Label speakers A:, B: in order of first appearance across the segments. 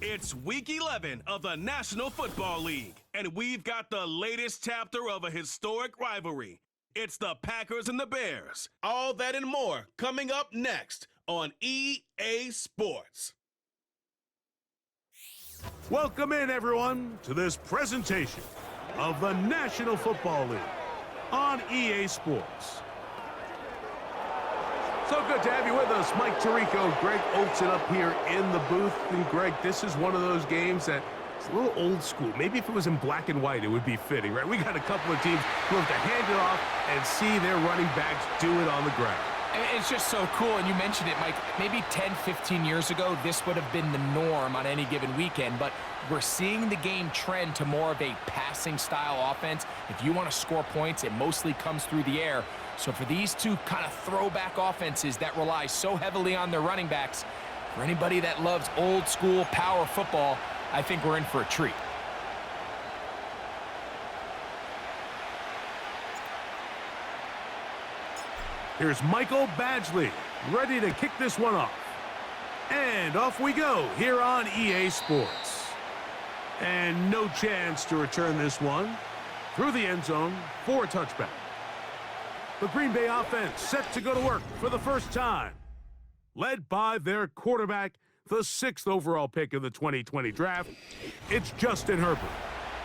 A: It's Week 11 of the National Football League, and we've got the latest chapter of a historic rivalry. It's the Packers and the Bears. All that and more coming up next on EA Sports.
B: Welcome in, everyone, to this presentation of the National Football League on EA Sports. So good to have you with us. Mike Tirico, Greg Olson up here in the booth. And Greg, this is one of those games that it's a little old school. Maybe if it was in black and white, it would be fitting, right? We got a couple of teams who have to hand it off and see their running backs do it on the ground.
C: It's just so cool, and you mentioned it, Mike. Maybe 10, 15 years ago, this would have been the norm on any given weekend, but we're seeing the game trend to more of a passing-style offense. If you want to score points, it mostly comes through the air. So for these two kind of throwback offenses that rely so heavily on their running backs, for anybody that loves old-school power football, I think we're in for a treat.
B: Here's Michael Badgley, ready to kick this one off. And off we go here on EA Sports. And no chance to return this one through the end zone for a touchback. The Green Bay offense set to go to work for the first time. Led by their quarterback, the 6th overall pick of the 2020 draft, it's Justin Herbert.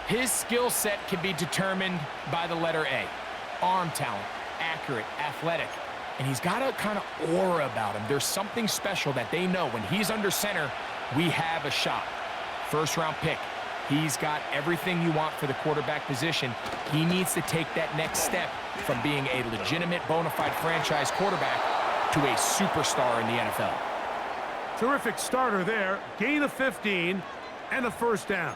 C: His skill set can be determined by the letter A. Arm talent, accurate, athletic, and he's got a kind of aura about him. There's something special that they know when he's under center, we have a shot. First-round pick. He's got everything you want for the quarterback position. He needs to take that next step from being a legitimate, bona fide franchise quarterback to a superstar in the NFL.
B: Terrific starter there. Gain of 15 and a first down.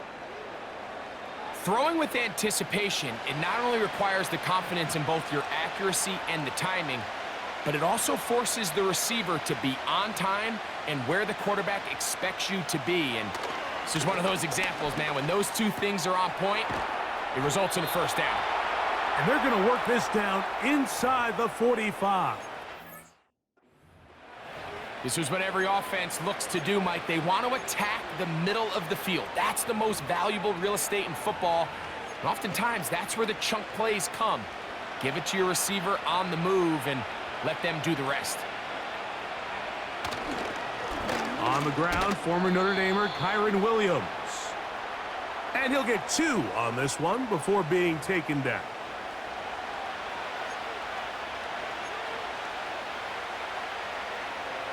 C: Throwing with anticipation, it not only requires the confidence in both your accuracy and the timing, but it also forces the receiver to be on time and where the quarterback expects you to be. And this is one of those examples, man. When those two things are on point, it results in a first down.
B: And they're going to work this down inside the 45.
C: This is what every offense looks to do, Mike. They want to attack the middle of the field. That's the most valuable real estate in football. And oftentimes, that's where the chunk plays come. Give it to your receiver on the move and let them do the rest.
B: On the ground, former Notre Damer Kyren Williams. And he'll get 2 on this one before being taken down.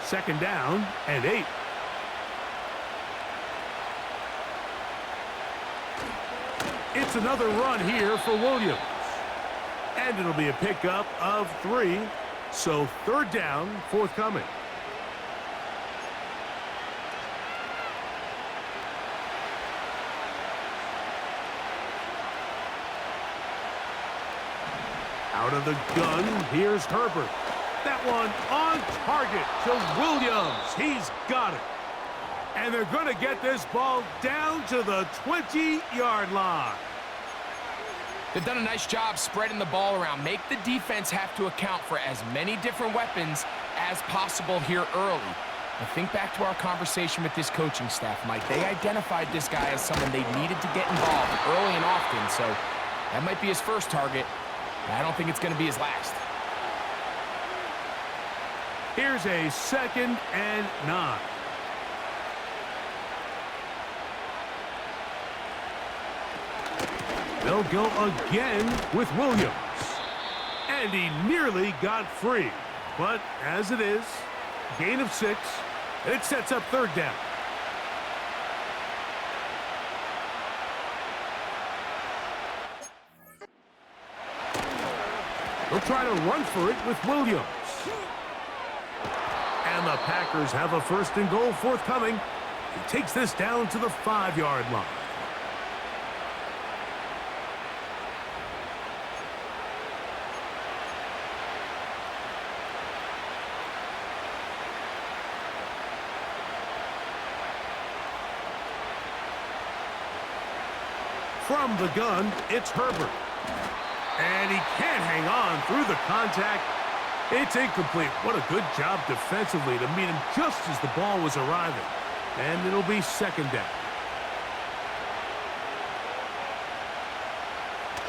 B: Second down and 8. It's another run here for Williams. And it'll be a pickup of 3. So third down forthcoming. Out of the gun, here's Herbert. That one on target to Williams. He's got it. And they're going to get this ball down to the 20-yard line.
C: They've done a nice job spreading the ball around. Make the defense have to account for as many different weapons as possible here early. Now think back to our conversation with this coaching staff, Mike. They identified this guy as someone they needed to get involved early and often, so that might be his first target. I don't think it's going to be his last.
B: Here's a 2nd and 9. They'll go again with Williams. And he nearly got free. But as it is, gain of 6, and it sets up third down. They'll try to run for it with Williams. And the Packers have a 1st and goal forthcoming. He takes this down to the 5-yard line. From the gun, it's Herbert. And he can't hang on through the contact. It's incomplete. What a good job defensively to meet him just as the ball was arriving. And it'll be second down.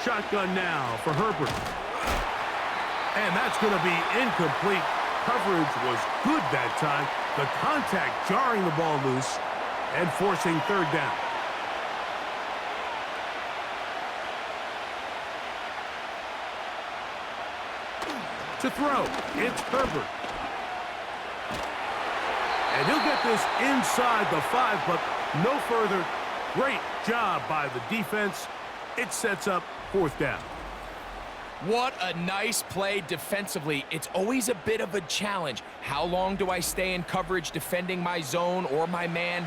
B: Shotgun now for Herbert. And that's going to be incomplete. Coverage was good that time. The contact jarring the ball loose and forcing third down. To throw, it's Herbert. And he'll get this inside the 5, but no further. Great job by the defense. It sets up fourth down.
C: What a nice play defensively. It's always a bit of a challenge. How long do I stay in coverage defending my zone or my man?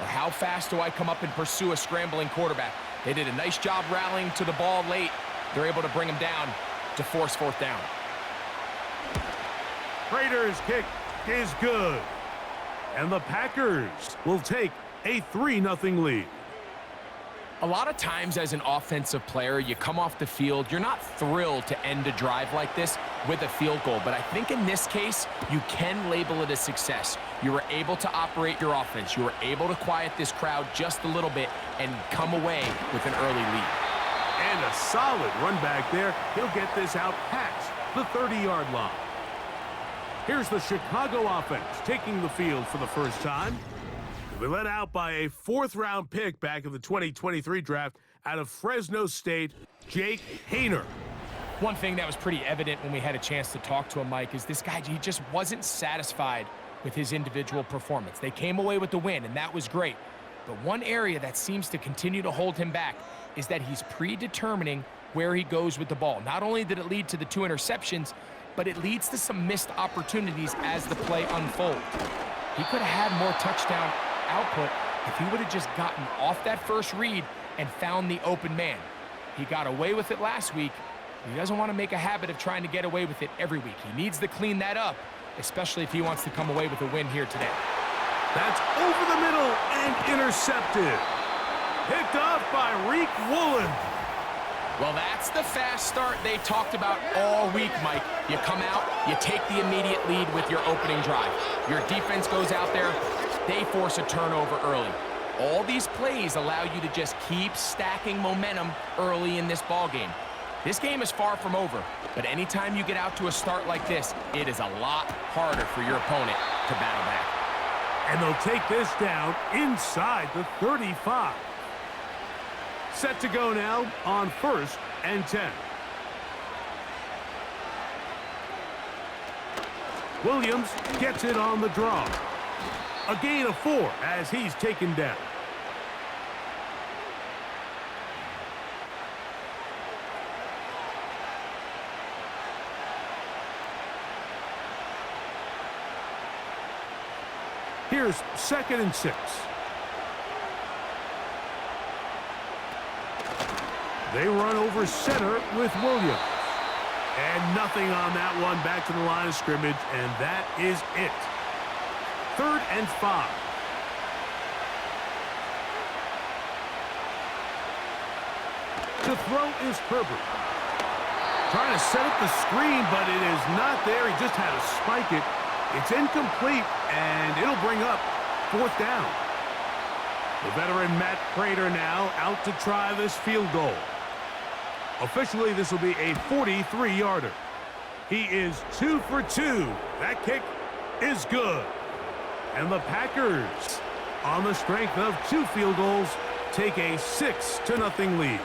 C: Or how fast do I come up and pursue a scrambling quarterback? They did a nice job rallying to the ball late. They're able to bring him down to force fourth down.
B: Raiders' kick is good. And the Packers will take a 3-0 lead.
C: A lot of times as an offensive player, you come off the field, you're not thrilled to end a drive like this with a field goal. But I think in this case, you can label it a success. You were able to operate your offense. You were able to quiet this crowd just a little bit and come away with an early lead.
B: And a solid run back there. He'll get this out past the 30-yard line. Here's the Chicago offense taking the field for the first time. They led out by a fourth-round pick back in the 2023 draft out of Fresno State, Jake Haener.
C: One thing that was pretty evident when we had a chance to talk to him, Mike, is this guy, he just wasn't satisfied with his individual performance. They came away with the win, and that was great. But one area that seems to continue to hold him back is that he's predetermining where he goes with the ball. Not only did it lead to the 2 interceptions, but it leads to some missed opportunities as the play unfolds. He could have had more touchdown output if he would have just gotten off that first read and found the open man. He got away with it last week. He doesn't want to make a habit of trying to get away with it every week. He needs to clean that up, especially if he wants to come away with a win here today.
B: That's over the middle and intercepted. Picked off by Reek Woolen.
C: Well, that's the fast start they talked about all week, Mike. You come out, you take the immediate lead with your opening drive. Your defense goes out there, they force a turnover early. All these plays allow you to just keep stacking momentum early in this ball game. This game is far from over, but anytime you get out to a start like this, it is a lot harder for your opponent to battle back.
B: And they'll take this down inside the 35. Set to go now on 1st and 10. Williams gets it on the draw. A gain of 4 as he's taken down. Here's 2nd and 6. They run over center with Williams. And nothing on that one. Back to the line of scrimmage, and that is it. 3rd and 5. To throw is Herbert. Trying to set up the screen, but it is not there. He just had to spike it. It's incomplete, and it'll bring up 4th down. The veteran Matt Prater now out to try this field goal. Officially, this will be a 43-yarder. He is 2 for 2. That kick is good. And the Packers, on the strength of 2 field goals, take a 6-0 lead.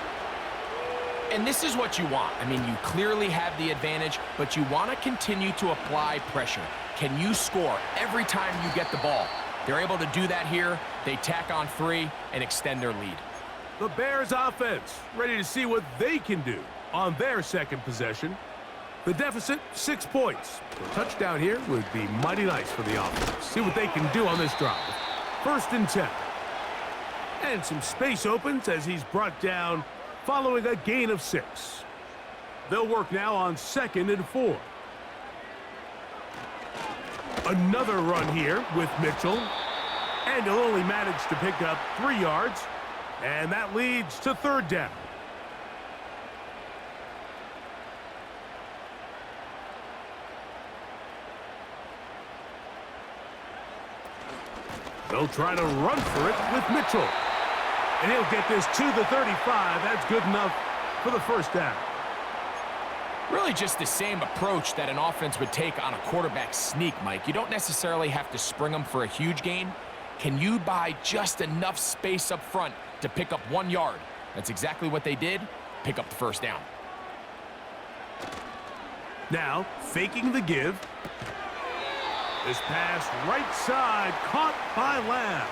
C: And this is what you want. I mean, you clearly have the advantage, but you want to continue to apply pressure. Can you score every time you get the ball? They're able to do that here. They tack on 3 and extend their lead.
B: The Bears offense ready to see what they can do on their 2nd possession. The deficit, 6 points. A touchdown here would be mighty nice for the offense. See what they can do on this drive. 1st and 10. And some space opens as he's brought down following a gain of 6. They'll work now on 2nd and 4. Another run here with Mitchell. And he'll only manage to pick up 3 yards. And that leads to 3rd down. They'll try to run for it with Mitchell. And he'll get this to the 35. That's good enough for the first down.
C: Really just the same approach that an offense would take on a quarterback sneak, Mike. You don't necessarily have to spring them for a huge gain. Can you buy just enough space up front to pick up 1 yard? That's exactly what they did. Pick up the first down.
B: Now, faking the give. This pass right side, caught by Lamb.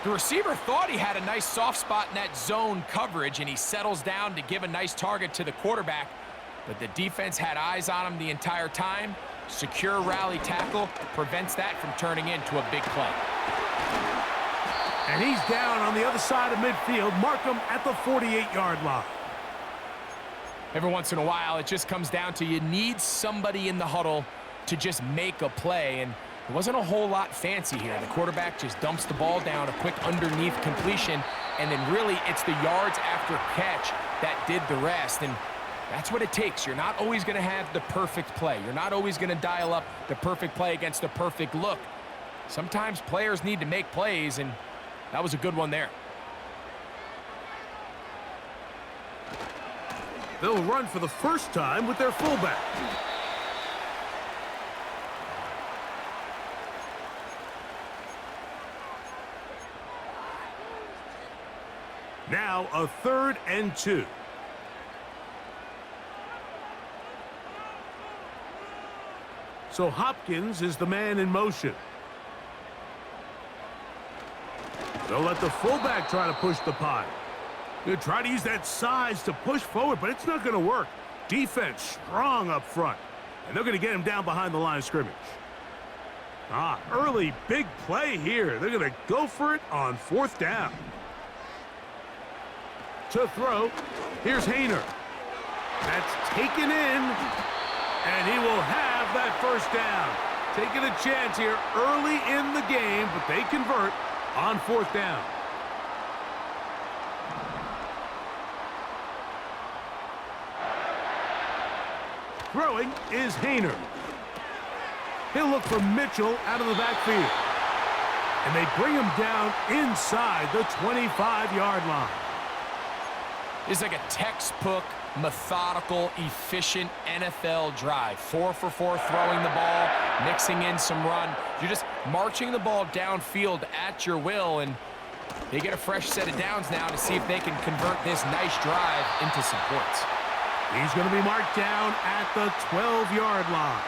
C: The receiver thought he had a nice soft spot in that zone coverage, and he settles down to give a nice target to the quarterback. But the defense had eyes on him the entire time. Secure rally tackle prevents that from turning into a big play.
B: And he's down on the other side of midfield. Mark him at the 48-yard line.
C: Every once in a while, it just comes down to you need somebody in the huddle to just make a play, and it wasn't a whole lot fancy here. The quarterback just dumps the ball down, a quick underneath completion, and then really it's the yards after catch that did the rest, and that's what it takes. You're not always going to have the perfect play. You're not always going to dial up the perfect play against the perfect look. Sometimes players need to make plays, and that was a good one there.
B: They'll run for the first time with their fullback. Now a 3rd and 2. So Hopkins is the man in motion. They'll let the fullback try to push the pile. They'll try to use that size to push forward, but it's not going to work. Defense strong up front, and they're going to get him down behind the line of scrimmage. Early big play here. They're going to go for it on 4th down. To throw, here's Hayner. That's taken in, and he will have that first down. Taking a chance here early in the game, but they convert on 4th down. Throwing is Hayner. He'll look for Mitchell out of the backfield. And they bring him down inside the 25-yard line.
C: It's like a textbook, methodical, efficient NFL drive. 4 for 4 throwing the ball, mixing in some run. You're just marching the ball downfield at your will, and they get a fresh set of downs now to see if they can convert this nice drive into some points.
B: He's going to be marked down at the 12-yard line.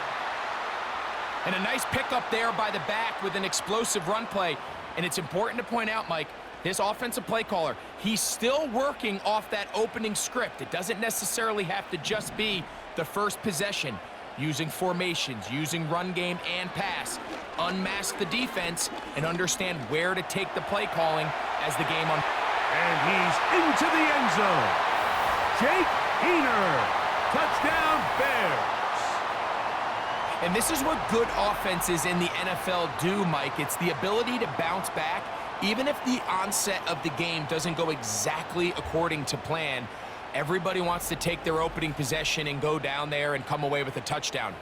C: And a nice pickup there by the back with an explosive run play. And it's important to point out, Mike, this offensive play caller, he's still working off that opening script. It doesn't necessarily have to just be the first possession. Using formations, using run game and pass. Unmask the defense and understand where to take the play calling as the game on.
B: And he's into the end zone. Jake Hayner. Touchdown, Bears.
C: And this is what good offenses in the NFL do, Mike. It's the ability to bounce back. Even if the onset of the game doesn't go exactly according to plan, everybody wants to take their opening possession and go down there and come away with a touchdown.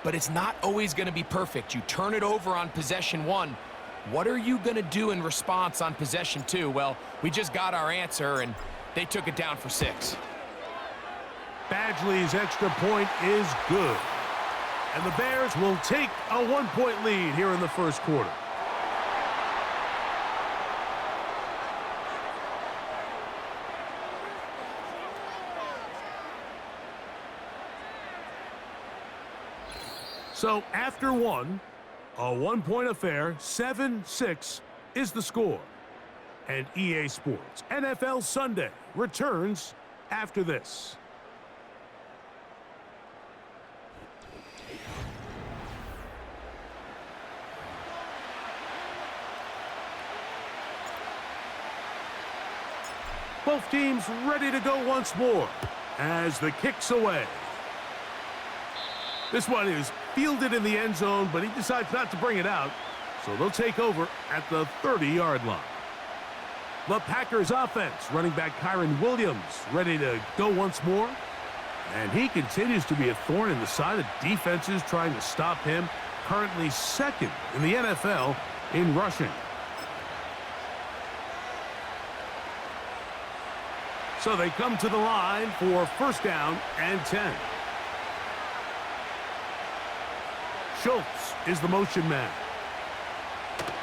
C: But it's not always going to be perfect. You turn it over on possession 1. What are you going to do in response on possession 2? Well, we just got our answer, and they took it down for 6.
B: Badgley's extra point is good. And the Bears will take a 1-point lead here in the first quarter. So after one, a 1-point affair, 7-6 is the score. And EA Sports NFL Sunday returns after this. Both teams ready to go once more as the kick's away. This one is fielded in the end zone, but he decides not to bring it out, so they'll take over at the 30-yard line. The Packers offense, running back Kyron Williams, ready to go once more. And he continues to be a thorn in the side of defenses trying to stop him. Currently 2nd in the NFL in rushing. So they come to the line for first down and 10. Schultz is the motion man.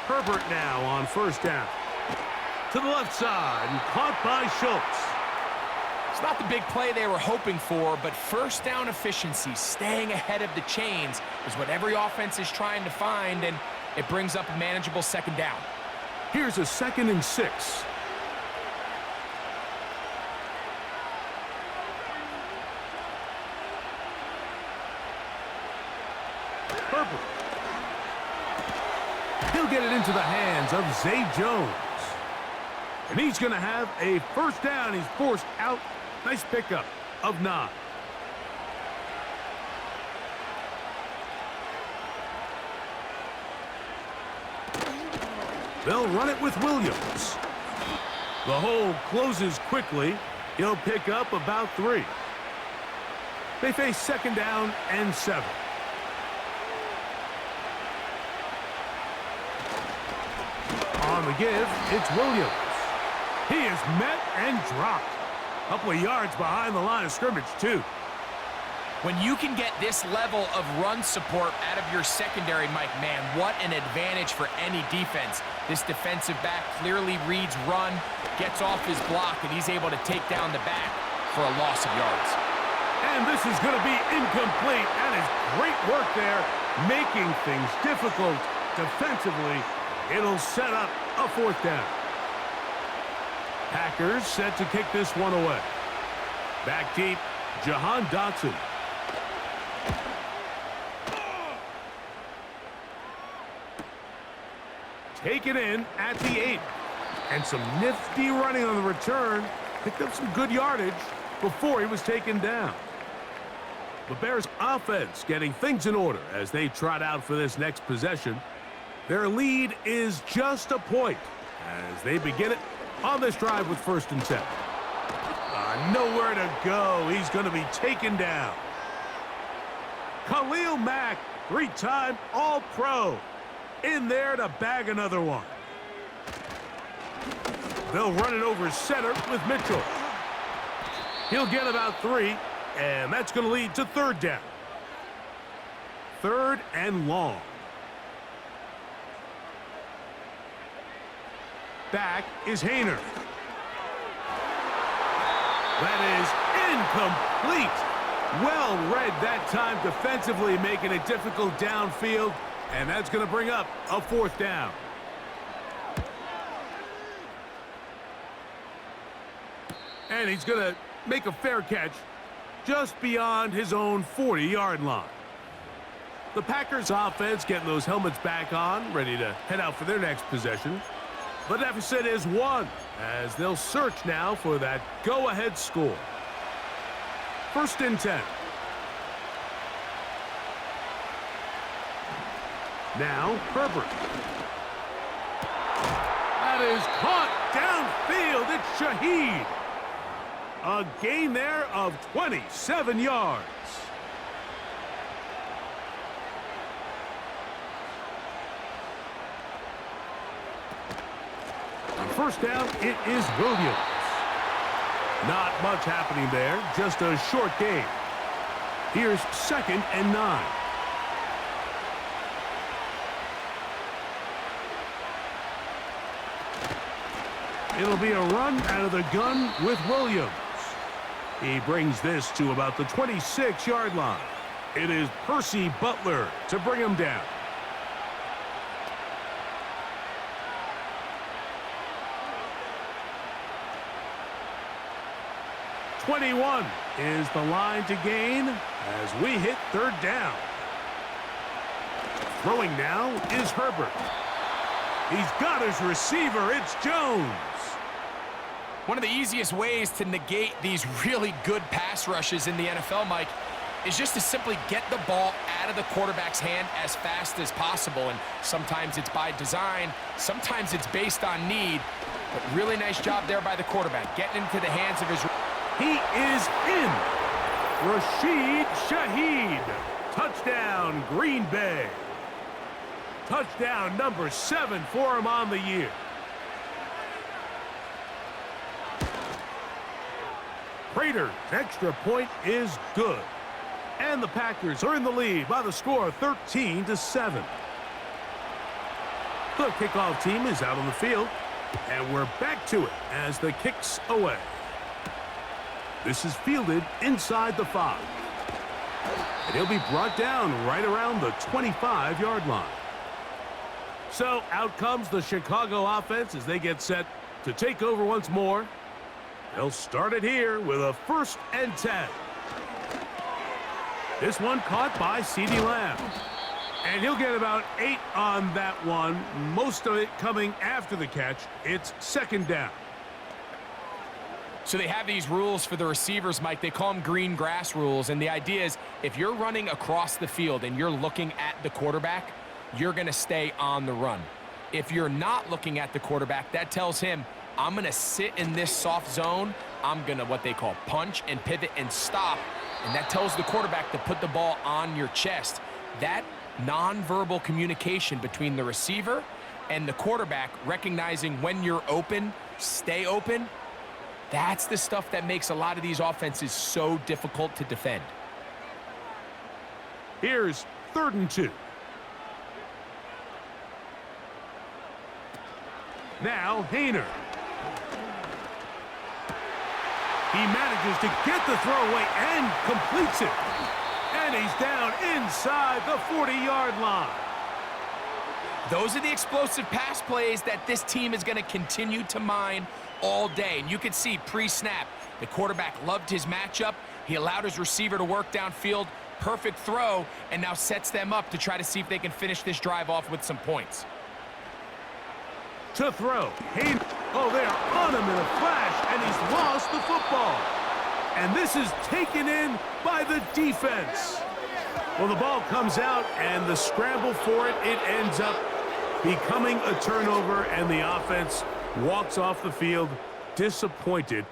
B: Herbert now on first down. To the left side and caught by Schultz.
C: It's not the big play they were hoping for, but first down efficiency, staying ahead of the chains, is what every offense is trying to find, and it brings up a manageable second down.
B: Here's a 2nd and 6. Herbert. He'll get it into the hands of Zay Jones. And he's going to have a first down. He's forced out. Nice pickup of 9. They'll run it with Williams. The hole closes quickly. He'll pick up about 3. They face second down and 7. On the give, it's Williams. He is met and dropped. A couple of yards behind the line of scrimmage, too.
C: When you can get this level of run support out of your secondary, Mike, man, what an advantage for any defense. This defensive back clearly reads run, gets off his block, and he's able to take down the back for a loss of yards.
B: And this is going to be incomplete. That is great work there, making things difficult defensively. It'll set up a fourth down. Packers set to kick this one away. Back deep, Jahan Dotson. Taken in at the 8. And some nifty running on the return. Picked up some good yardage before he was taken down. The Bears offense getting things in order as they trot out for this next possession. Their lead is just a point as they begin it on this drive with 1st and 10. Nowhere to go. He's going to be taken down. Khalil Mack, 3-time All-Pro, in there to bag another one. They'll run it over center with Mitchell. He'll get about 3, and that's going to lead to 3rd down. 3rd and long. Back is Hayner. That is incomplete. Well read that time defensively, making it difficult downfield, and that's going to bring up a 4th down. And he's going to make a fair catch just beyond his own 40-yard line. The Packers offense getting those helmets back on, ready to head out for their next possession. The deficit is 1 as they'll search now for that go-ahead score. 1st and 10. Now Herbert. That is caught downfield. It's Shaheed. A gain there of 27 yards. First down, it is Williams. Not much happening there, just a short gain. Here's 2nd and 9. It'll be a run out of the gun with Williams. He brings this to about the 26-yard line. It is Percy Butler to bring him down. .21 is the line to gain as we hit 3rd down. Throwing now is Herbert. He's got his receiver. It's Jones.
C: One of the easiest ways to negate these really good pass rushes in the NFL, Mike, is just to simply get the ball out of the quarterback's hand as fast as possible. And sometimes it's by design, sometimes it's based on need. But really nice job there by the quarterback, getting into the hands of his...
B: He is in. Rashid Shaheed. Touchdown, Green Bay. Touchdown number 7 for him on the year. Prater's extra point is good. And the Packers are in the lead by the score of 13-7. The kickoff team is out on the field, and we're back to it as the kick's away. This is fielded inside the 5. And he'll be brought down right around the 25-yard line. So out comes the Chicago offense as they get set to take over once more. They'll start it here with a 1st and 10. This one caught by CeeDee Lamb. And he'll get about 8 on that one, most of it coming after the catch. It's 2nd down.
C: So they have these rules for the receivers, Mike. They call them green grass rules. And the idea is if you're running across the field and you're looking at the quarterback, you're going to stay on the run. If you're not looking at the quarterback, that tells him, I'm going to sit in this soft zone. I'm going to what they call punch and pivot and stop. And that tells the quarterback to put the ball on your chest. That nonverbal communication between the receiver and the quarterback, recognizing when you're open, stay open, that's the stuff that makes a lot of these offenses so difficult to defend.
B: Here's 3rd and 2. Now, Hayner. He manages to get the throw away and completes it. And he's down inside the 40-yard line.
C: Those are the explosive pass plays that this team is going to continue to mine all day. And you can see pre-snap, the quarterback loved his matchup. He allowed his receiver to work downfield. Perfect throw, and now sets them up to try to see if they can finish this drive off with some points.
B: To throw. Hayner. Oh, they are on him in a flash, and he's lost the football. And this is taken in by the defense. Well, the ball comes out, and the scramble for it, it ends up becoming a turnover, and the offense walks off the field disappointed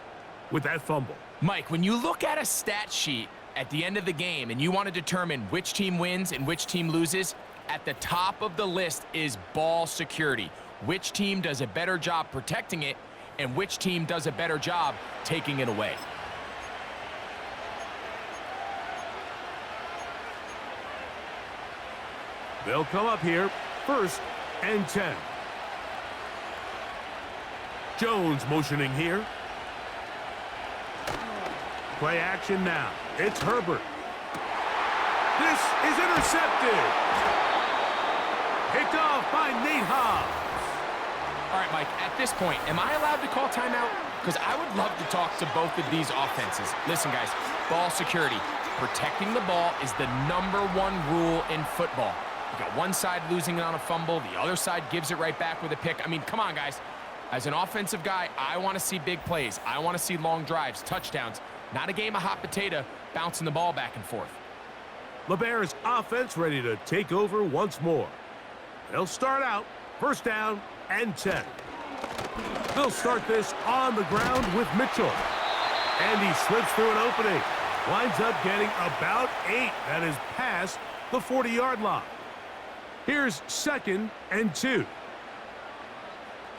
B: with that fumble.
C: Mike, when you look at a stat sheet at the end of the game and you want to determine which team wins and which team loses, at the top of the list is ball security. Which team does a better job protecting it and which team does a better job taking it away.
B: They'll come up here, 1st and 10. Jones motioning here. Play action now. It's Herbert. This is intercepted. Picked off by Nate Hobbs.
C: All right, Mike, at this point, am I allowed to call timeout? Because I would love to talk to both of these offenses. Listen, guys, ball security. Protecting the ball is the #1 rule in football. You got one side losing it on a fumble, the other side gives it right back with a pick. I mean, come on, guys. As an offensive guy, I want to see big plays. I want to see long drives, touchdowns, not a game of hot potato bouncing the ball back and forth.
B: LeBear's offense ready to take over once more. They'll start out 1st down and 10. They'll start this on the ground with Mitchell. And he slips through an opening. Winds up getting about 8. That is past the 40-yard line. Here's 2nd and 2.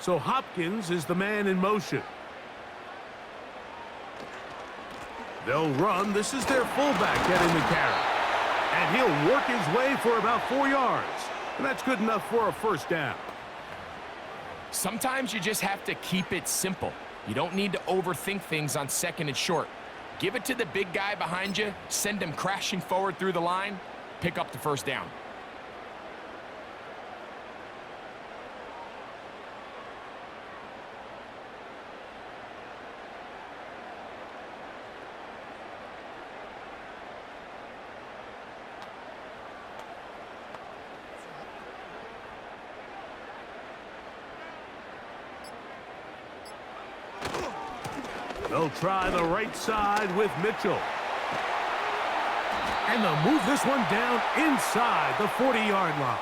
B: So Hopkins is the man in motion. They'll run. This is their fullback getting the carry. And he'll work his way for about 4 yards. And that's good enough for a 1st down.
C: Sometimes you just have to keep it simple. You don't need to overthink things on 2nd and short. Give it to the big guy behind you, send him crashing forward through the line, pick up the 1st down.
B: They'll try the right side with Mitchell. And they'll move this one down inside the 40-yard line.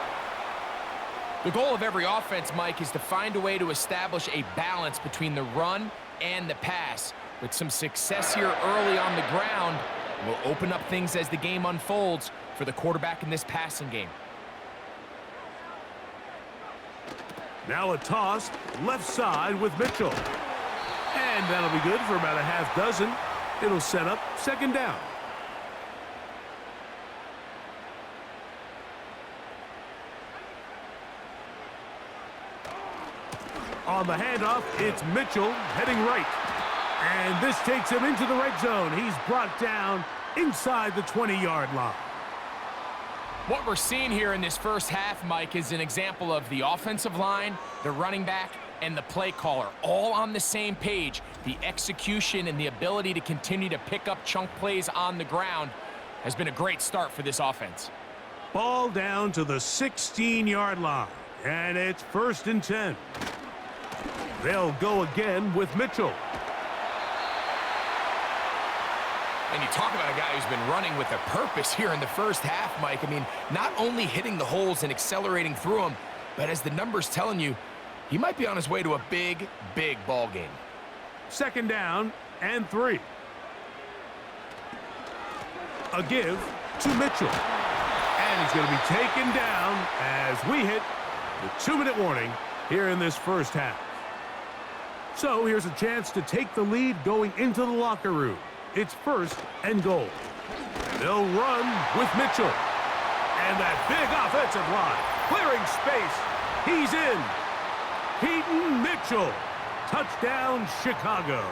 C: The goal of every offense, Mike, is to find a way to establish a balance between the run and the pass. With some success here early on the ground, will open up things as the game unfolds for the quarterback in this passing game.
B: Now a toss, left side with Mitchell. And that'll be good for about a half dozen. It'll set up second down. On the handoff, it's Mitchell heading right. And this takes him into the red zone. He's brought down inside the 20-yard line.
C: What we're seeing here in this first half, Mike, is an example of the offensive line, the running back, and the play caller all on the same page. The execution and the ability to continue to pick up chunk plays on the ground has been a great start for this offense.
B: Ball down to the 16-yard line, and it's 1st and 10. They'll go again with Mitchell.
C: And you talk about a guy who's been running with a purpose here in the first half, Mike. I mean, not only hitting the holes and accelerating through them, but as the numbers telling you, he might be on his way to a big, big ball game.
B: 2nd down and 3. A give to Mitchell. And he's going to be taken down as we hit the 2-minute warning here in this first half. So here's a chance to take the lead going into the locker room. It's 1st and goal. They'll run with Mitchell. And that big offensive line, clearing space. He's in. Peyton Mitchell. Touchdown, Chicago.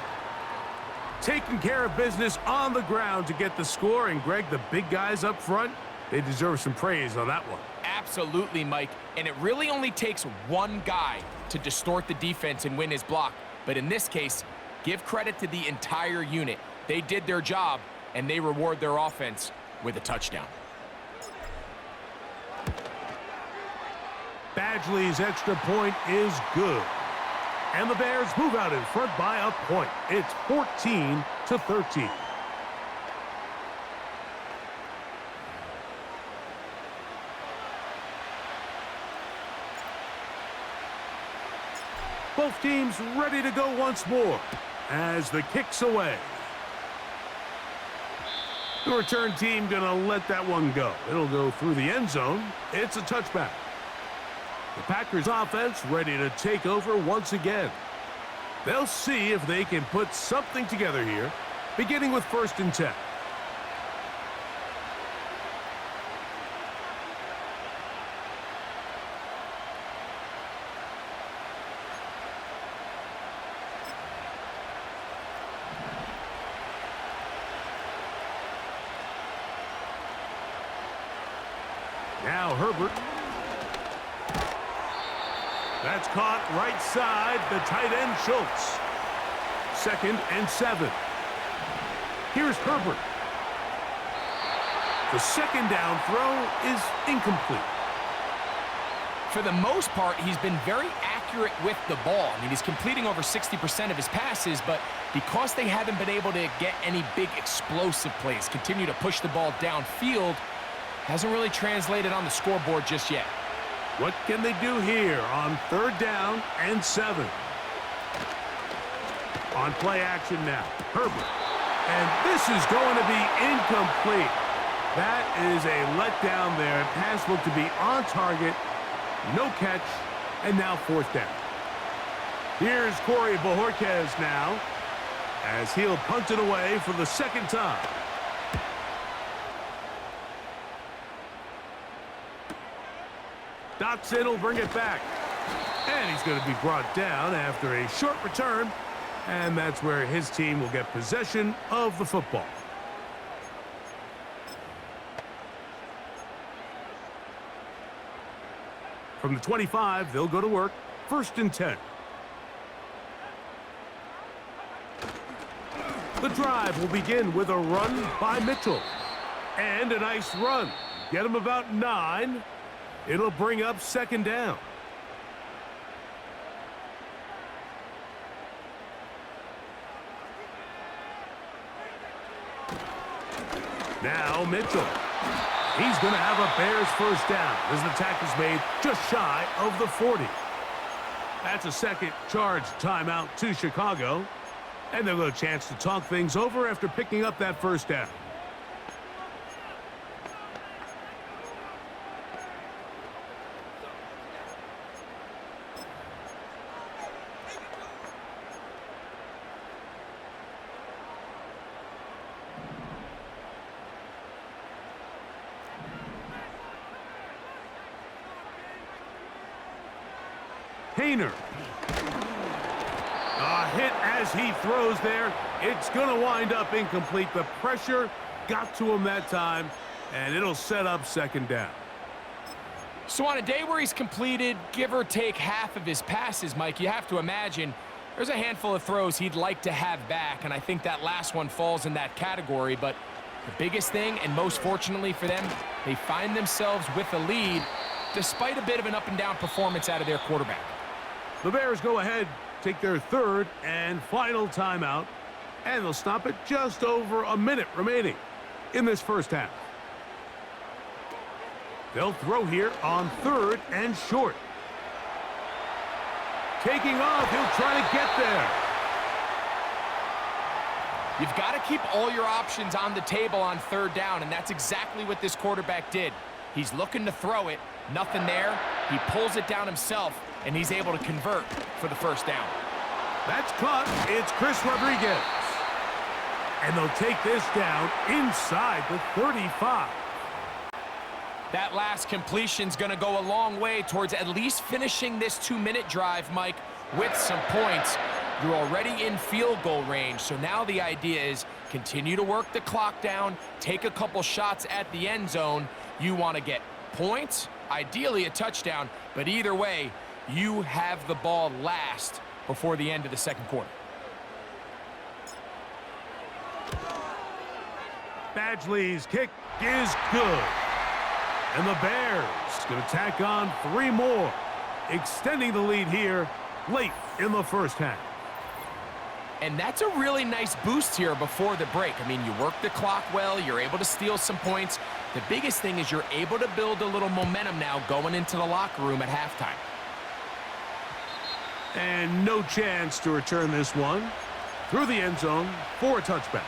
B: Taking care of business on the ground to get the score. And, Greg, the big guys up front, they deserve some praise on that one.
C: Absolutely, Mike. And it really only takes one guy to distort the defense and win his block. But in this case, give credit to the entire unit. They did their job, and they reward their offense with a touchdown.
B: Badgley's extra point is good. And the Bears move out in front by a point. It's 14-13. Both teams ready to go once more as the kick's away. The return team going to let that one go. It'll go through the end zone. It's a touchback. The Packers offense ready to take over once again. They'll see if they can put something together here, beginning with 1st and 10. Now Herbert. That's caught right side, the tight end Schultz. 2nd and 7. Here's Herbert. The 2nd down throw is incomplete.
C: For the most part, he's been very accurate with the ball. I mean, he's completing over 60% of his passes, but because they haven't been able to get any big explosive plays, continue to push the ball downfield, hasn't really translated on the scoreboard just yet.
B: What can they do here on 3rd down and 7? On play action now, Herbert. And this is going to be incomplete. That is a letdown there. Pass looked to be on target. No catch. And now 4th down. Here's Corey Bojorquez now as he'll punt it away for the 2nd time. Dotson will bring it back. And he's going to be brought down after a short return. And that's where his team will get possession of the football. From the 25, they'll go to work. 1st and 10. The drive will begin with a run by Mitchell. And a nice run. Get him about 9. It'll bring up 2nd down. Now Mitchell. He's going to have a Bears 1st down as the tackle's made just shy of the 40. That's a 2nd charge timeout to Chicago. And they'll get a chance to talk things over after picking up that 1st down. Painter. A hit as he throws there. It's going to wind up incomplete. The pressure got to him that time, and it'll set up second down.
C: So on a day where he's completed, give or take half of his passes, Mike, you have to imagine there's a handful of throws he'd like to have back, and I think that last one falls in that category. But the biggest thing, and most fortunately for them, they find themselves with a lead despite a bit of an up-and-down performance out of their quarterback.
B: The Bears go ahead, take their third and final timeout, and they'll stop it just over a minute remaining in this first half. They'll throw here on third and short. Taking off, he'll try to get there.
C: You've got to keep all your options on the table on third down, and that's exactly what this quarterback did. He's looking to throw it, nothing there. He pulls it down himself, and he's able to convert for the first down.
B: That's caught. It's Chris Rodriguez. And they'll take this down inside the 35.
C: That last completion's going to go a long way towards at least finishing this 2-minute drive, Mike, with some points. You're already in field goal range, so now the idea is continue to work the clock down, take a couple shots at the end zone. You want to get points, ideally a touchdown, but either way, you have the ball last before the end of the second quarter.
B: Badgley's kick is good. And the Bears going to tack on 3 more, extending the lead here late in the first half.
C: And that's a really nice boost here before the break. I mean, you work the clock well, you're able to steal some points. The biggest thing is you're able to build a little momentum now going into the locker room at halftime.
B: And no chance to return this one through the end zone for a touchback.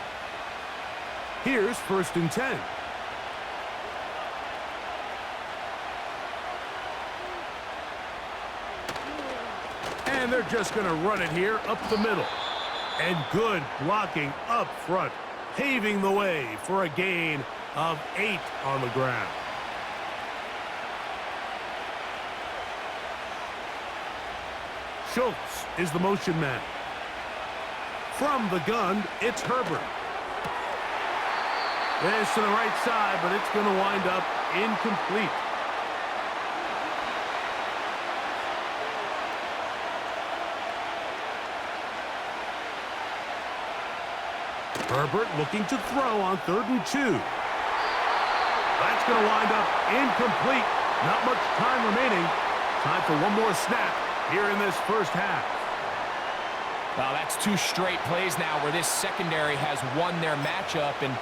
B: Here's 1st and 10. And they're just going to run it here up the middle. And good blocking up front, paving the way for a gain of 8 on the ground. Schultz is the motion man. From the gun, it's Herbert. This to the right side, but it's going to wind up incomplete. Herbert looking to throw on 3rd and 2. That's going to wind up incomplete. Not much time remaining. Time for one more snap here in this first half.
C: Well, that's 2 straight plays now where this secondary has won their matchup, and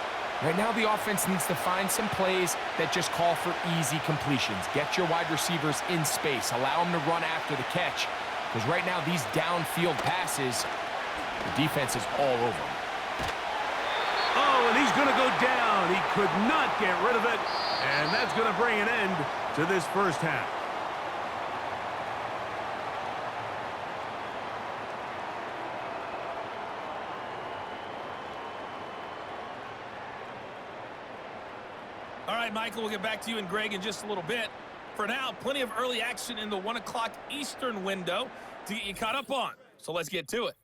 C: right now the offense needs to find some plays that just call for easy completions. Get your wide receivers in space. Allow them to run after the catch, because right now these downfield passes, the defense is all over them.
B: Oh, and he's going to go down. He could not get rid of it, and that's going to bring an end to this first half.
D: All right, Michael, we'll get back to you and Greg in just a little bit. For now, plenty of early action in the 1 o'clock Eastern window to get you caught up on. So let's get to it.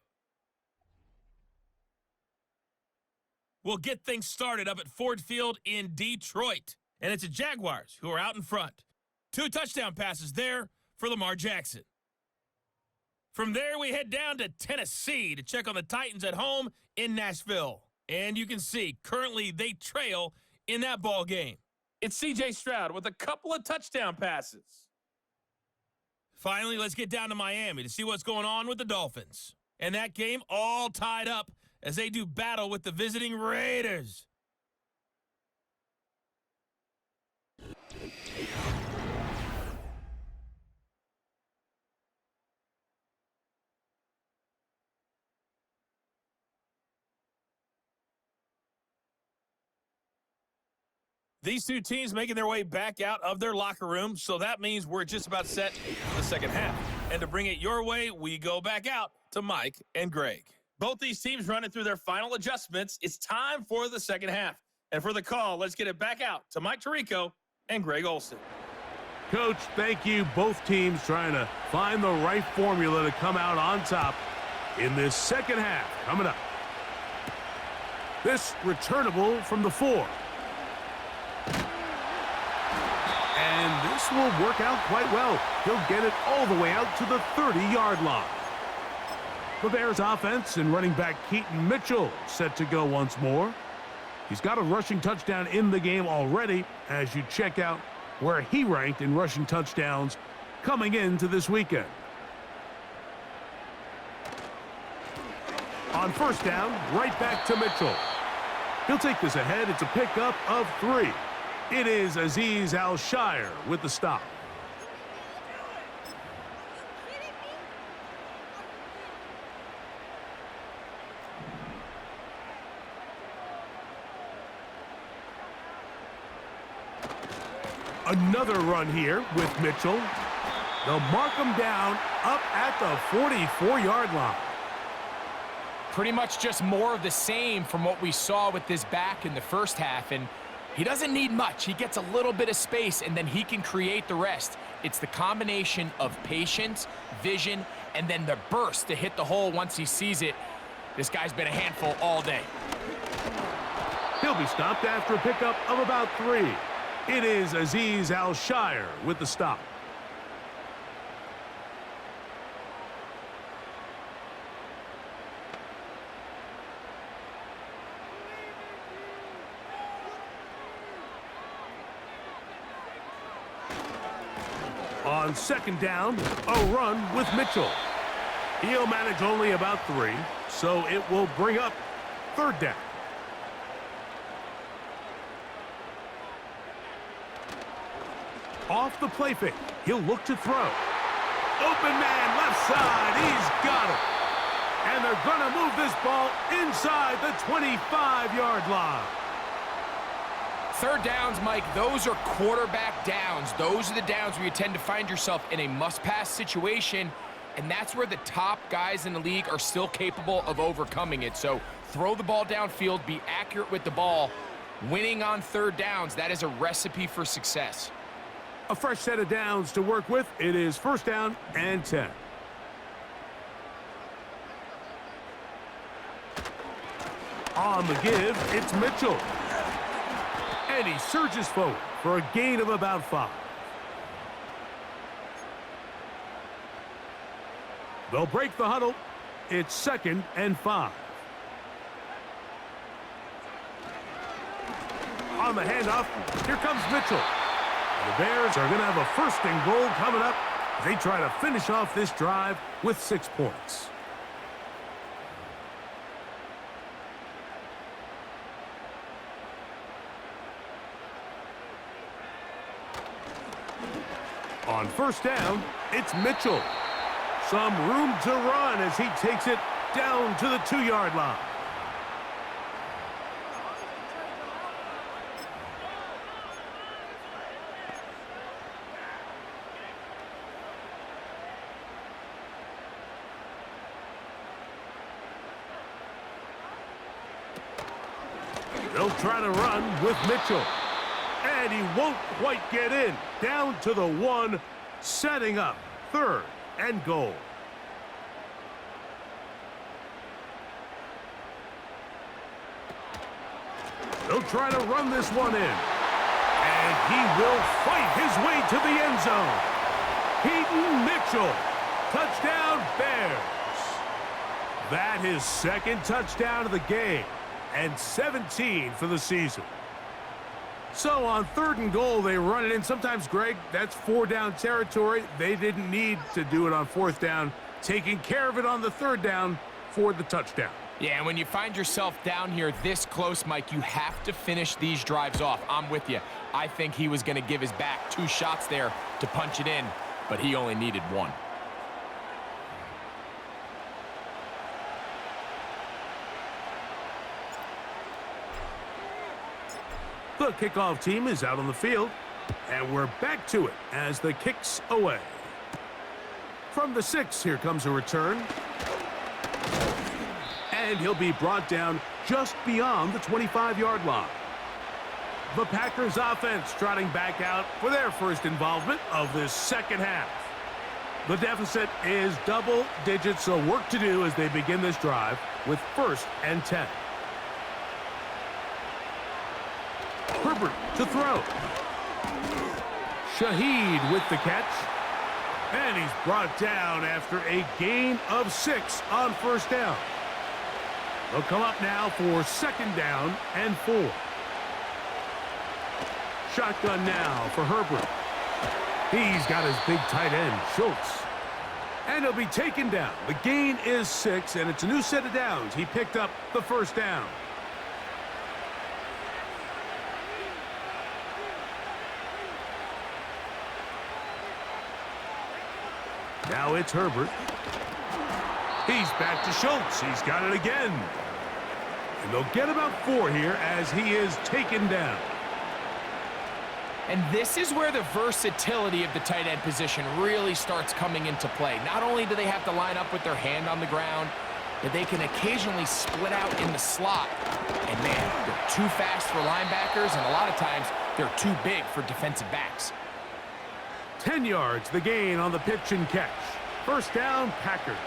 D: We'll get things started up at Ford Field in Detroit. And it's the Jaguars who are out in front. 2 touchdown passes there for Lamar Jackson. From there, we head down to Tennessee to check on the Titans at home in Nashville. And you can see, currently they trail in that ball game. It's C.J. Stroud with a couple of touchdown passes. Finally, let's get down to Miami to see what's going on with the Dolphins. And that game all tied up as they do battle with the visiting Raiders. These 2 teams making their way back out of their locker room, so that means we're just about set for the second half. And to bring it your way, we go back out to Mike and Greg. Both these teams running through their final adjustments. It's time for the second half. And for the call, let's get it back out to Mike Tirico and Greg Olson.
B: Coach, thank you. Both teams trying to find the right formula to come out on top in this second half. Coming up. This returnable from the 4. And this will work out quite well. He'll get it all the way out to the 30-yard line. The Bears offense and running back Keaton Mitchell set to go once more. He's got a rushing touchdown in the game already as you check out where he ranked in rushing touchdowns coming into this weekend. On first down, right back to Mitchell. He'll take this ahead. It's a pickup of 3. It is Azeez Al-Shire with the stop. Another run here with Mitchell. They'll mark him down up at the 44-yard line.
C: Pretty much just more of the same from what we saw with this back in the first half, and he doesn't need much. He gets a little bit of space, and then he can create the rest. It's the combination of patience, vision, and then the burst to hit the hole once he sees it. This guy's been a handful all day.
B: He'll be stopped after a pickup of about 3. It is Azeez Al-Shire with the stop. On second down, a run with Mitchell. He'll manage only about 3, so it will bring up third down. Off the play fake, he'll look to throw. Open man, left side, he's got it. And they're going to move this ball inside the 25-yard line.
C: Third downs, Mike, those are quarterback downs. Those are the downs where you tend to find yourself in a must-pass situation, and that's where the top guys in the league are still capable of overcoming it. So throw the ball downfield, be accurate with the ball. Winning on third downs, that is a recipe for success.
B: A fresh set of downs to work with. It is first down and 10. On the give, it's Mitchell. And he surges forward for a gain of about 5. They'll break the huddle. It's second and 5. On the handoff, here comes Mitchell. The Bears are going to have a first and goal coming up. They try to finish off this drive with 6 points. On first down, it's Mitchell. Some room to run as he takes it down to the 2-yard line. They'll try to run with Mitchell. And he won't quite get in. Down to the 1, setting up third and goal. They'll try to run this one in. And he will fight his way to the end zone. Keaton Mitchell. Touchdown, Bears. That is second touchdown of the game. And 17 for the season. So on third and goal, they run it in. Sometimes, Greg, that's 4-down territory. They didn't need to do it on fourth down. Taking care of it on the third down for the touchdown.
C: Yeah, and when you find yourself down here this close, Mike, you have to finish these drives off. I'm with you. I think he was going to give his back 2 shots there to punch it in, but he only needed 1.
B: The kickoff team is out on the field, and we're back to it as the kick's away. From the 6, here comes a return. And he'll be brought down just beyond the 25-yard line. The Packers offense trotting back out for their first involvement of this second half. The deficit is double digits, so work to do as they begin this drive with 1st and 10. Herbert to throw. Shaheed with the catch. And he's brought down after a gain of 6 on 1st down. They'll come up now for 2nd down and 4. Shotgun now for Herbert. He's got his big tight end, Schultz. And he'll be taken down. The gain is 6, and it's a new set of downs. He picked up the 1st down. Now it's Herbert. He's back to Schultz. He's got it again. And they'll get about 4 here as he is taken down.
C: And this is where the versatility of the tight end position really starts coming into play. Not only do they have to line up with their hand on the ground, but they can occasionally split out in the slot. And man, they're too fast for linebackers, and a lot of times they're too big for defensive backs.
B: 10 yards, the gain on the pitch and catch. 1st down, Packers.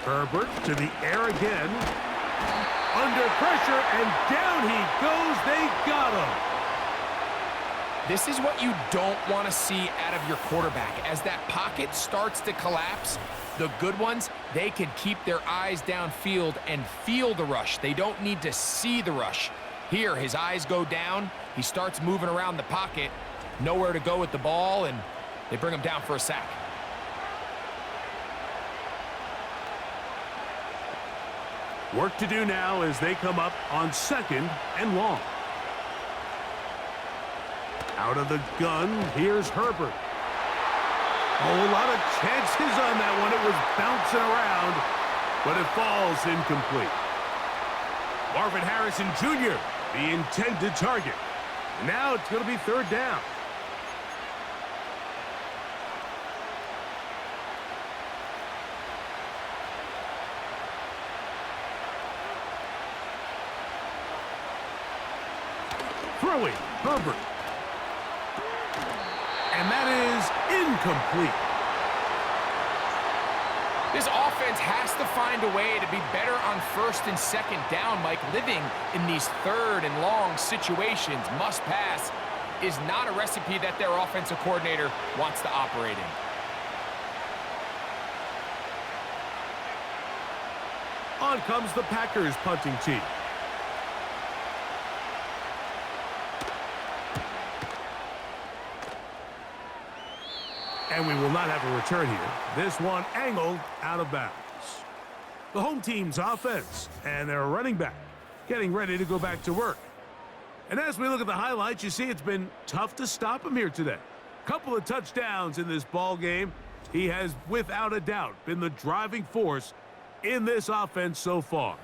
B: Herbert to the air again. Under pressure, and down he goes. They got him.
C: This is what you don't want to see out of your quarterback. As that pocket starts to collapse, the good ones, they can keep their eyes downfield and feel the rush. They don't need to see the rush. Here, his eyes go down. He starts moving around the pocket. Nowhere to go with the ball, and they bring him down for a sack.
B: Work to do now as they come up on 2nd and long. Out of the gun, here's Herbert. Oh, a lot of chances on that one. It was bouncing around, but it falls incomplete. Marvin Harrison Jr., the intended target. Now it's going to be 3rd down. Throwing, Herbert. And that is incomplete.
C: This offense has to find a way to be better on 1st and 2nd down, Mike. Living in these 3rd and long situations, must pass, is not a recipe that their offensive coordinator wants to operate in.
B: On comes the Packers punting team. And we will not have a return here. This one angled out of bounds. The home team's offense and their running back getting ready to go back to work. And as we look at the highlights, you see it's been tough to stop him here today. Couple of touchdowns in this ball game. He has, without a doubt, been the driving force in this offense so far.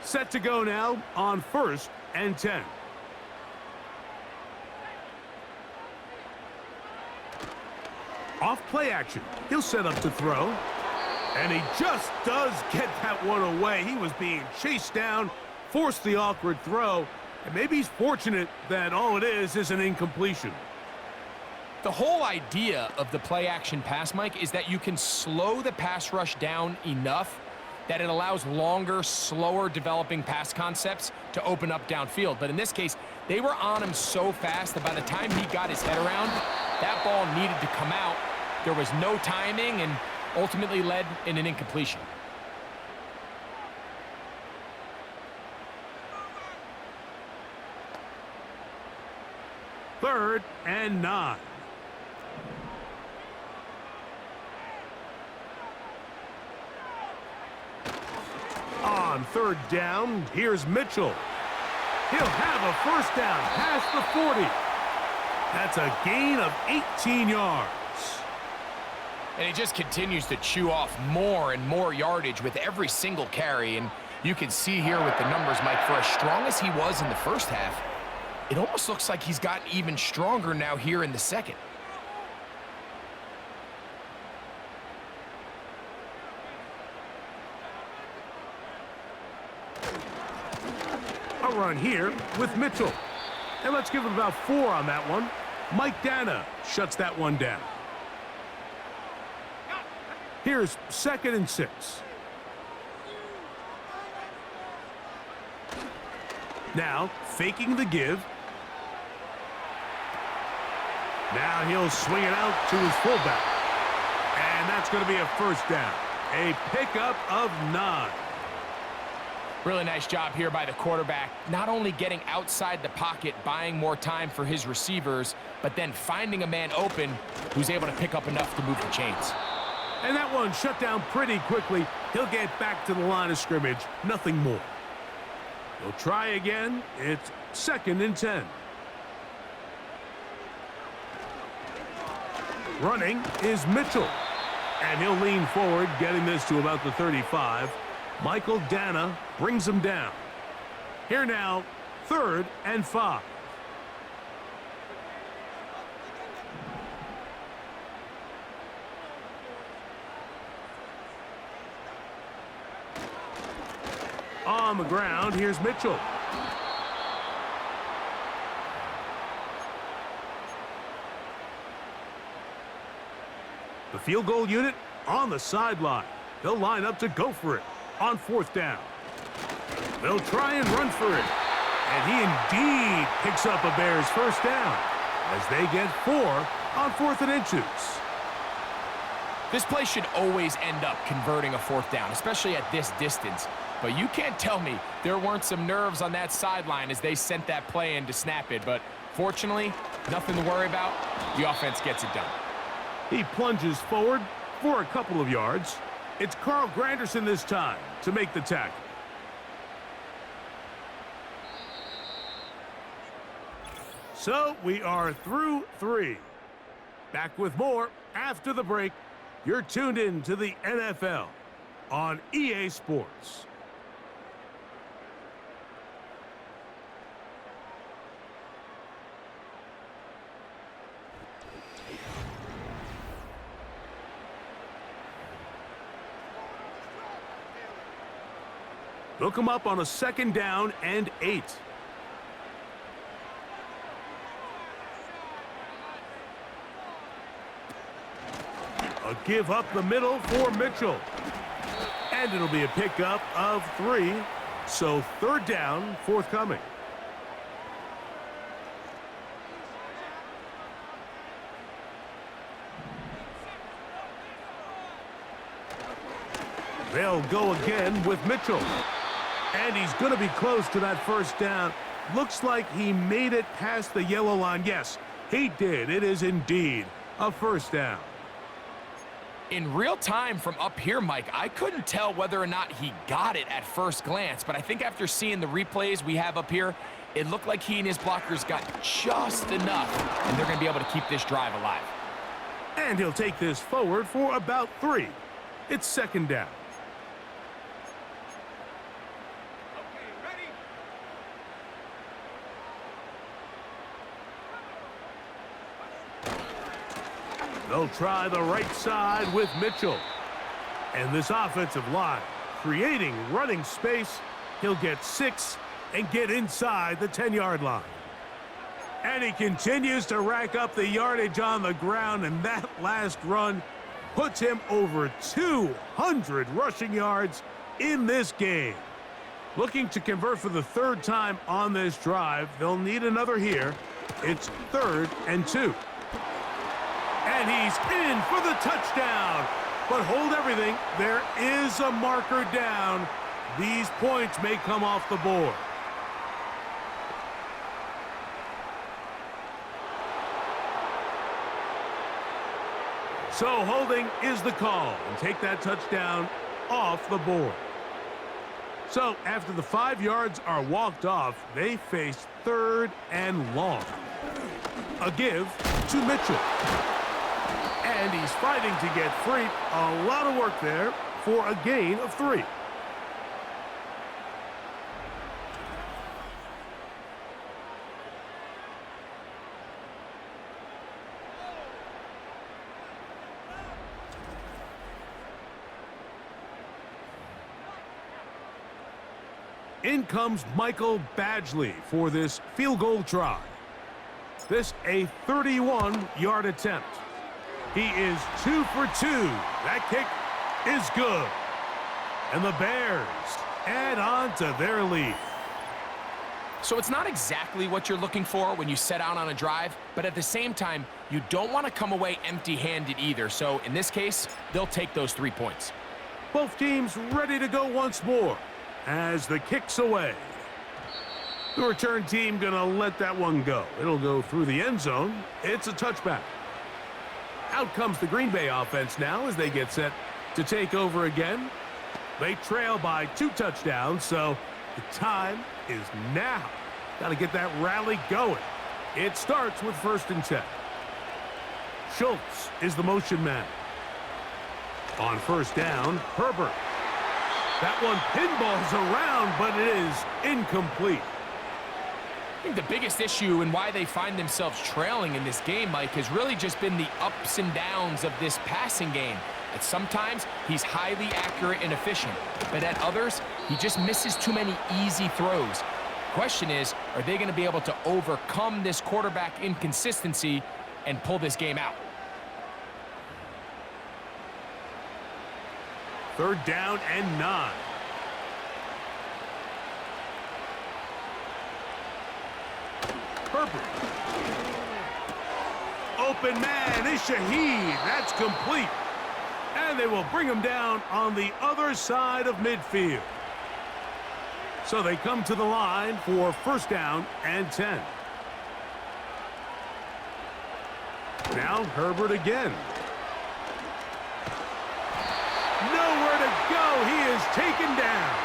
B: Set to go now on 1st and 10. Off play action. He'll set up to throw. And he just does get that one away. He was being chased down, forced the awkward throw, and maybe he's fortunate that all it is an incompletion.
C: The whole idea of the play action pass, Mike, is that you can slow the pass rush down enough that it allows longer, slower developing pass concepts to open up downfield. But in this case, they were on him so fast that by the time he got his head around, that ball needed to come out. There was no timing and ultimately led in an incompletion.
B: Third and 9. On 3rd down, here's Mitchell. He'll have a 1st down past the 40. That's a gain of 18 yards.
C: And he just continues to chew off more and more yardage with every single carry. And you can see here with the numbers, Mike, for as strong as he was in the first half, it almost looks like he's gotten even stronger now here in the second.
B: A run here with Mitchell. And let's give it about 4 on that one. Mike Dana shuts that one down. Here's 2nd and 6. Now, faking the give. Now he'll swing it out to his fullback. And that's going to be a first down. A pickup of 9.
C: Really nice job here by the quarterback, not only getting outside the pocket, buying more time for his receivers, but then finding a man open who's able to pick up enough to move the chains.
B: And that one shut down pretty quickly. He'll get back to the line of scrimmage, nothing more. He'll try again. It's 2nd and 10. Running is Mitchell. And he'll lean forward, getting this to about the 35. Michael Dana brings him down. Here now, 3rd and 5. On the ground, here's Mitchell. The field goal unit on the sideline. They'll line up to go for it on 4th down. They'll try and run for it. And he indeed picks up a Bears first down as they get 4 on 4th and inches.
C: This play should always end up converting a 4th down, especially at this distance. But you can't tell me there weren't some nerves on that sideline as they sent that play in to snap it. But fortunately, nothing to worry about. The offense gets it done.
B: He plunges forward for a couple of yards. It's Carl Granderson this time to make the tackle. So we are through 3. Back with more after the break. You're tuned in to the NFL on EA Sports. They'll come up on a 2nd down and 8. A give up the middle for Mitchell. And it'll be a pickup of 3. So 3rd down, forthcoming. They'll go again with Mitchell. And he's going to be close to that first down. Looks like he made it past the yellow line. Yes, he did. It is indeed a first down.
C: In real time from up here, Mike, I couldn't tell whether or not he got it at first glance, but I think after seeing the replays we have up here, it looked like he and his blockers got just enough, and they're going to be able to keep this drive alive.
B: And he'll take this forward for about 3. It's 2nd down. They'll try the right side with Mitchell. And this offensive line creating running space. He'll get 6 and get inside the 10-yard line. And he continues to rack up the yardage on the ground, and that last run puts him over 200 rushing yards in this game. Looking to convert for the 3rd time on this drive. They'll need another here. It's 3rd and 2. And he's in for the touchdown. But hold everything. There is a marker down. These points may come off the board. So holding is the call. And take that touchdown off the board. So after the 5 yards are walked off, they face 3rd and long. A give to Mitchell. And he's fighting to get free. A lot of work there for a gain of 3. In comes Michael Badgley for this field goal try. This a 31-yard attempt. He is 2 for 2. That kick is good. And the Bears add on to their lead.
C: So it's not exactly what you're looking for when you set out on a drive, but at the same time, you don't want to come away empty-handed either. So in this case, they'll take those 3 points.
B: Both teams ready to go once more as the kick's away. The return team gonna let that one go. It'll go through the end zone. It's a touchback. Out comes the Green Bay offense now as they get set to take over again. They trail by 2 touchdowns, so the time is now. Got to get that rally going. It starts with 1st and 10. Schultz is the motion man. On 1st down, Herbert. That one pinballs around, but it is incomplete.
C: I think the biggest issue and why they find themselves trailing in this game, Mike, has really just been the ups and downs of this passing game. At sometimes, he's highly accurate and efficient, but at others, he just misses too many easy throws. Question is, are they going to be able to overcome this quarterback inconsistency and pull this game out?
B: 3rd down and 9. Herbert. Open man is Shaheed. That's complete. And they will bring him down on the other side of midfield. So they come to the line for 1st down and 10. Now Herbert again. Nowhere to go. He is taken down.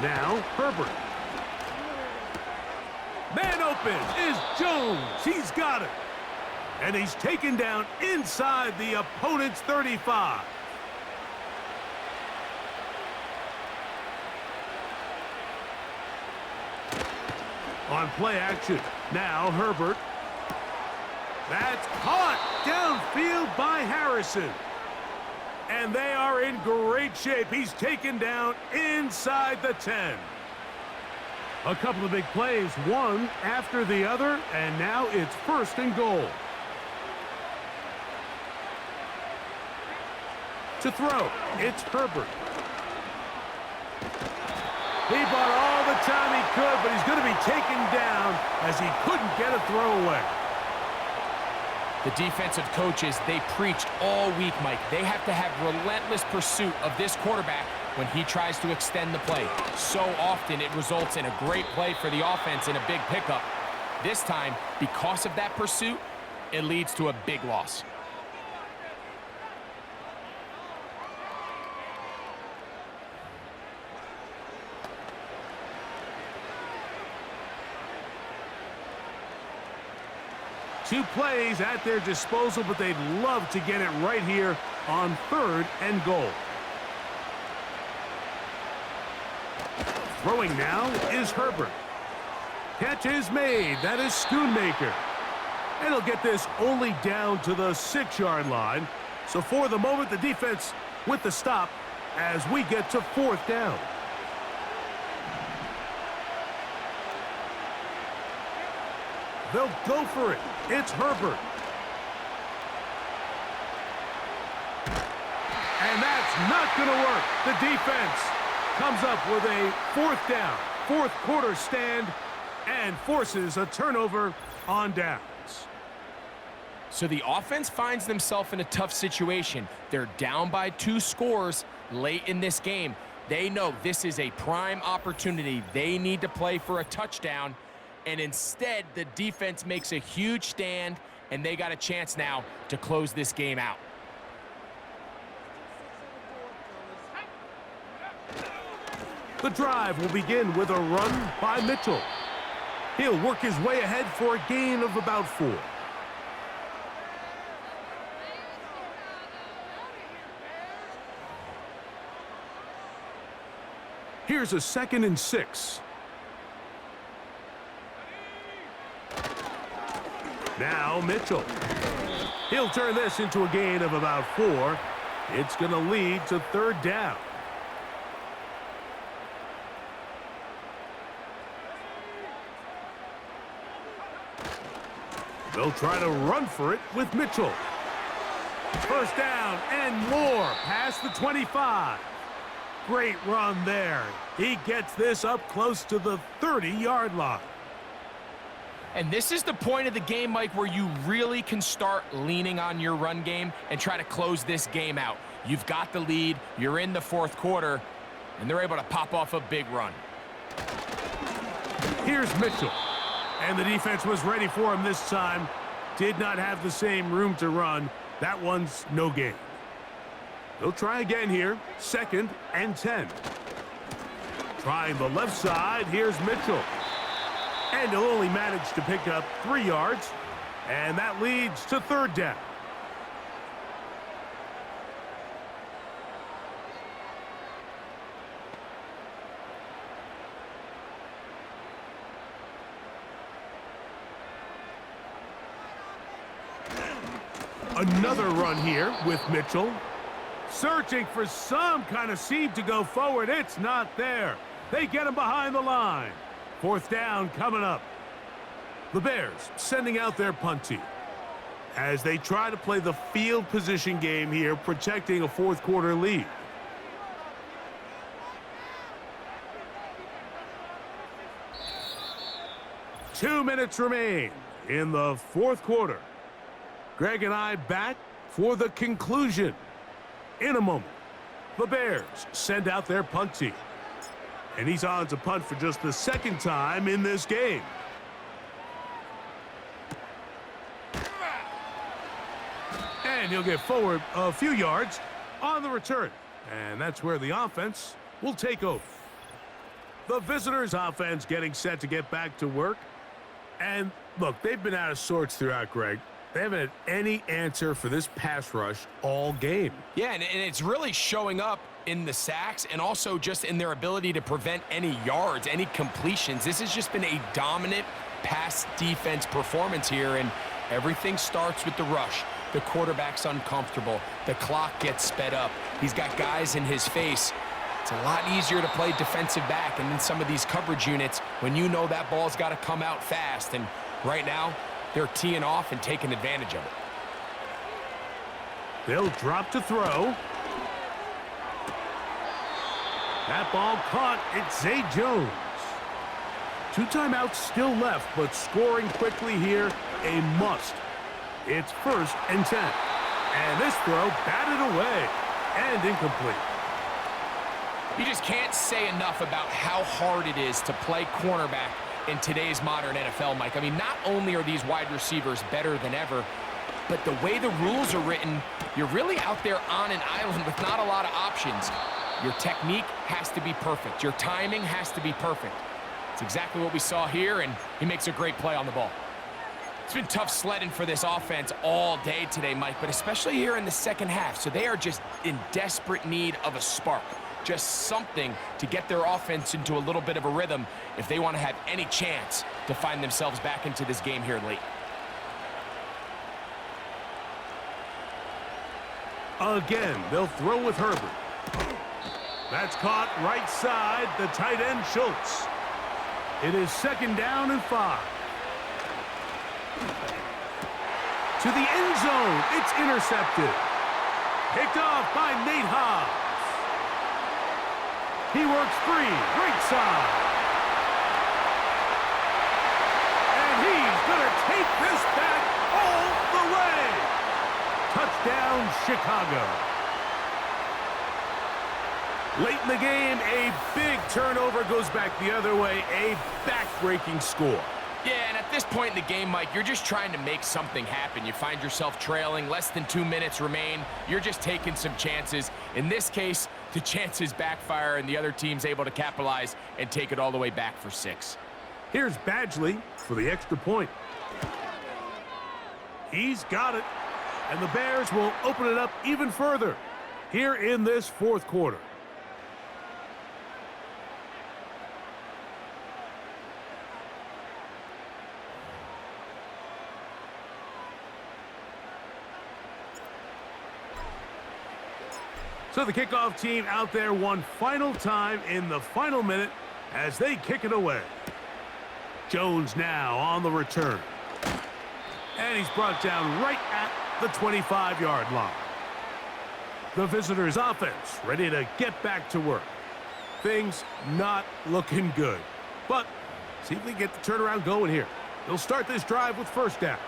B: Now Herbert. Man open is Jones. He's got it. And he's taken down inside the opponent's 35. On play action. Now Herbert. That's caught downfield by Harrison. And they are in great shape. He's taken down inside the 10. A couple of big plays, one after the other, and now it's 1st and goal. To throw, it's Herbert. He bought all the time he could, but he's going to be taken down as he couldn't get a throwaway.
C: The defensive coaches, they preached all week, Mike. They have to have relentless pursuit of this quarterback when he tries to extend the play. So often it results in a great play for the offense and a big pickup. This time, because of that pursuit, it leads to a big loss.
B: Two plays at their disposal, but they'd love to get it right here on 3rd and goal. Throwing now is Herbert. Catch is made. That is Schoonmaker. And he'll get this only down to the 6-yard line. So for the moment, the defense with the stop as we get to 4th down. They'll go for it. It's Herbert. And that's not going to work. The defense comes up with a 4th down, 4th quarter stand, and forces a turnover on downs.
C: So the offense finds themselves in a tough situation. They're down by 2 scores late in this game. They know this is a prime opportunity. They need to play for a touchdown. And instead, the defense makes a huge stand, and they got a chance now to close this game out.
B: The drive will begin with a run by Mitchell. He'll work his way ahead for a gain of about 4. Here's a 2nd and 6. Now Mitchell. He'll turn this into a gain of about 4. It's going to lead to 3rd down. They'll try to run for it with Mitchell. 1st down and more past the 25. Great run there. He gets this up close to the 30-yard line.
C: And this is the point of the game, Mike, where you really can start leaning on your run game and try to close this game out. You've got the lead, you're in the 4th quarter, and they're able to pop off a big run.
B: Here's Mitchell. And the defense was ready for him this time. Did not have the same room to run. That one's no gain. They'll try again here. 2nd and 10. Trying the left side. Here's Mitchell. And he'll only manage to pick up 3 yards. And that leads to 3rd down. Another run here with Mitchell. Searching for some kind of seam to go forward. It's not there. They get him behind the line. 4th down coming up. The Bears sending out their punt team as they try to play the field position game here, protecting a 4th quarter lead. Two minutes remain in the 4th quarter. Greg and I back for the conclusion in a moment. The Bears send out their punt team. And he's on to punt for just the 2nd time in this game. And he'll get forward a few yards on the return. And that's where the offense will take over. The visitors' offense getting set to get back to work. And look, they've been out of sorts throughout, Greg. They haven't had any answer for this pass rush all game.
C: Yeah, and it's really showing up in the sacks and also just in their ability to prevent any yards, any completions. This has just been a dominant pass defense performance here, and everything starts with the rush. The quarterback's uncomfortable. The clock gets sped up. He's got guys in his face. It's a lot easier to play defensive back and in some of these coverage units when you know that ball's got to come out fast. And right now, they're teeing off and taking advantage of it.
B: They'll drop to throw. That ball caught. It's Zay Jones. 2 timeouts still left, but scoring quickly here, a must. It's 1st and 10. And this throw batted away and incomplete.
C: You just can't say enough about how hard it is to play cornerback in today's modern NFL, Mike. I mean, not only are these wide receivers better than ever, but the way the rules are written, you're really out there on an island with not a lot of options. Your technique has to be perfect. Your timing has to be perfect. It's exactly what we saw here, and he makes a great play on the ball. It's been tough sledding for this offense all day today, Mike, but especially here in the 2nd half. So they are just in desperate need of a spark. Just something to get their offense into a little bit of a rhythm if they want to have any chance to find themselves back into this game here late.
B: Again, they'll throw with Herbert. That's caught right side, the tight end Schultz. It is 2nd down and 5. To the end zone, it's intercepted. Picked off by Nate Hobbs. He works free, right side. And he's going to take this back all the way. Touchdown, Chicago. Late in the game, a big turnover goes back the other way, a back-breaking score.
C: Yeah, and at this point in the game, Mike, you're just trying to make something happen. You find yourself trailing, less than 2 minutes remain. You're just taking some chances. In this case, the chances backfire, and the other team's able to capitalize and take it all the way back for 6.
B: Here's Badgley for the extra point. He's got it, and the Bears will open it up even further here in this 4th quarter. So the kickoff team out there one final time in the final minute as they kick it away. Jones now on the return. And he's brought down right at the 25-yard line. The visitors' offense ready to get back to work. Things not looking good. But see if they get the turnaround going here. They'll start this drive with first down.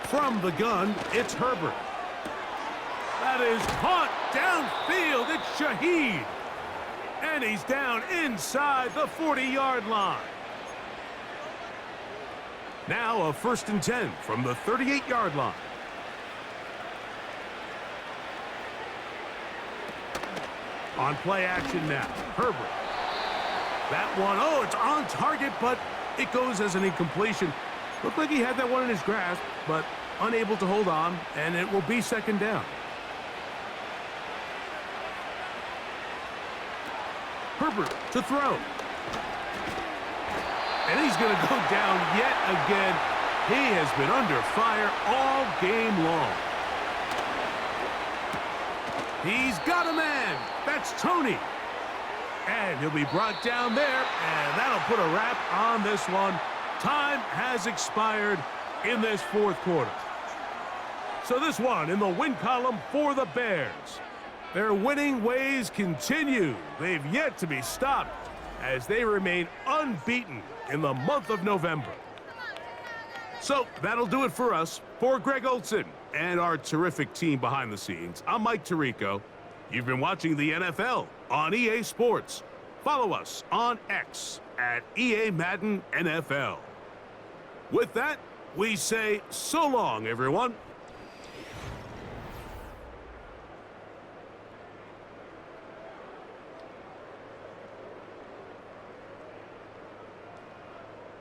B: From the gun, it's Herbert. That is caught downfield. It's Shaheed. And he's down inside the 40-yard line. Now a 1st and 10 from the 38-yard line. On play action now, Herbert. That one, oh, it's on target, but it goes as an incompletion. Looked like he had that one in his grasp, but unable to hold on, and it will be 2nd down. Herbert to throw. And he's going to go down yet again. He has been under fire all game long. He's got a man. That's Tony. And he'll be brought down there, and that'll put a wrap on this one. Time has expired in this 4th quarter. So this one in the win column for the Bears. Their winning ways continue. They've yet to be stopped as they remain unbeaten in the month of November. So that'll do it for us. For Greg Olson and our terrific team behind the scenes, I'm Mike Tirico. You've been watching the NFL on EA Sports. Follow us on X at EA Madden NFL. With that, we say so long, everyone.